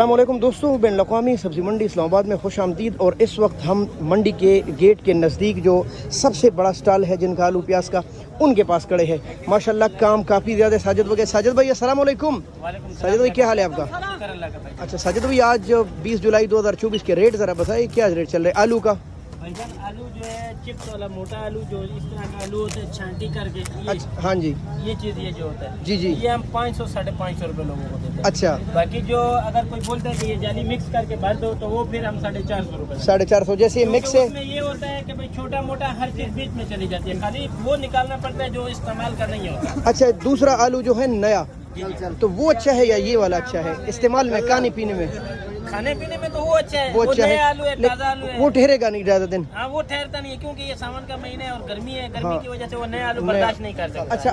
अस्सलामुअलैकुम दोस्तों, बैन अवी सब्ज़ी मंडी इस्लामाबाद में खुश आमदीद। और इस वक्त हम मंडी के गेट के नज़दीक जो सबसे बड़ा स्टॉल है जिनका आलू प्याज का, उनके पास खड़े हैं। माशाल्लाह काम काफ़ी ज़्यादा। साजिद भाई अस्सलामुअलैकुम। साजिद भाई क्या हाल है आपका? अच्छा साजिद भाई, आज 20 जुलाई 2024 के रेट ज़रा बताइए, क्या रेट चल रहे आलू का? भाईजान आलू जो है चिप्स वाला मोटा आलू, जो इस तरह का आलू होता है छांटी करके, ये अच्छा हाँ जी, ये चीज़ ये जो होता है जी जी, ये हम 500 साढ़े 500 रुपये लोगों को देते हैं। अच्छा बाकी जो अगर कोई बोलता है कि ये जाली मिक्स करके भर दो तो वो फिर हम 450 रुपये। 450। जैसे ये मिक्स है, उसमें ये होता है कि भाई छोटा मोटा हर चीज़ बीच में चली जाती है, खाली वो निकालना पड़ता है जो इस्तेमाल का नहीं होता। अच्छा दूसरा आलू जो है नया, तो वो अच्छा है या ये वाला अच्छा है इस्तेमाल में, खाने पीने में? खाने पीने में तो वो अच्छा है, वो अच्छा नया है, आलू है, ताज़ा आलू है। वो ठहरेगा नहीं ज़्यादा दिन। हाँ वो ठहरता नहीं है क्योंकि ये सावन का महीना है और गर्मी है, गर्मी हाँ। की वजह से वो नया आलू नया। बर्दाश्त नहीं कर सकता। अच्छा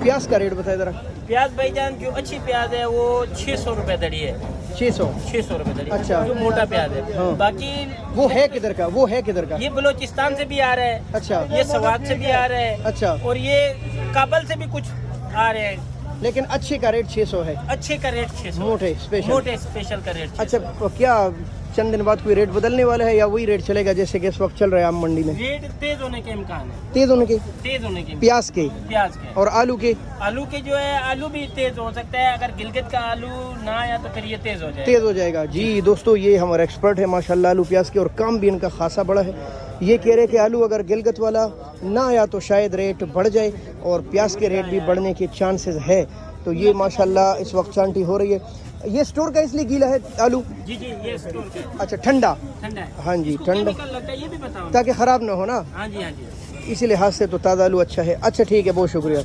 प्याज का रेट बताए ज़रा। प्याज भाईजान जो अच्छी प्याज है वो 600 रुपए दड़ी है। 600 रुपए दड़ी। अच्छा। जो मोटा प्याज है। हाँ। बाकी वो है किधर का? वो है किधर का? ये बलोचिस्तान से भी आ रहा है, अच्छा ये सवात से भी आ रहा है, अच्छा, और ये काबल से भी कुछ आ रहे हैं। लेकिन अच्छे का रेट 600 है। अच्छे का रेट 600, मोटे स्पेशल। मोटे स्पेशल का रेट 600। अच्छा क्या चंद दिन बाद कोई रेट बदलने वाला है या वही रेट चलेगा जैसे कि इस वक्त चल रहा है आम मंडी में? रेट तेज होने के इम्कान है, तेज होने के? तेज होने के प्याज के प्याज के और आलू के? आलू के जो है आलू भी तेज हो सकता है, अगर गिलगित का आलू ना आया तो फिर ये तेज हो जाएगा। तेज हो जाएगा। जी दोस्तों, ये हमारे एक्सपर्ट है माशाल्लाह आलू प्याज के, और काम भी इनका खासा बड़ा है। ये कह रहे कि आलू अगर गिलगत वाला ना आया तो शायद रेट बढ़ जाए, और प्याज के रेट भी बढ़ने के चांसेस है। तो ये माशाल्लाह इस वक्त चांटी हो रही है। ये स्टोर का इसलिए गीला है आलू? जी जी ये स्टोर का है। अच्छा ठंडा? ठंडा है। हाँ जी इसको ठंडा, केमिकल लगता है ये भी बताओ। ताकि ख़राब ना हो ना, हाँ जी हाँ जी। इसी लिहाज से तो ताज़ा आलू अच्छा है। अच्छा ठीक है, बहुत शुक्रिया।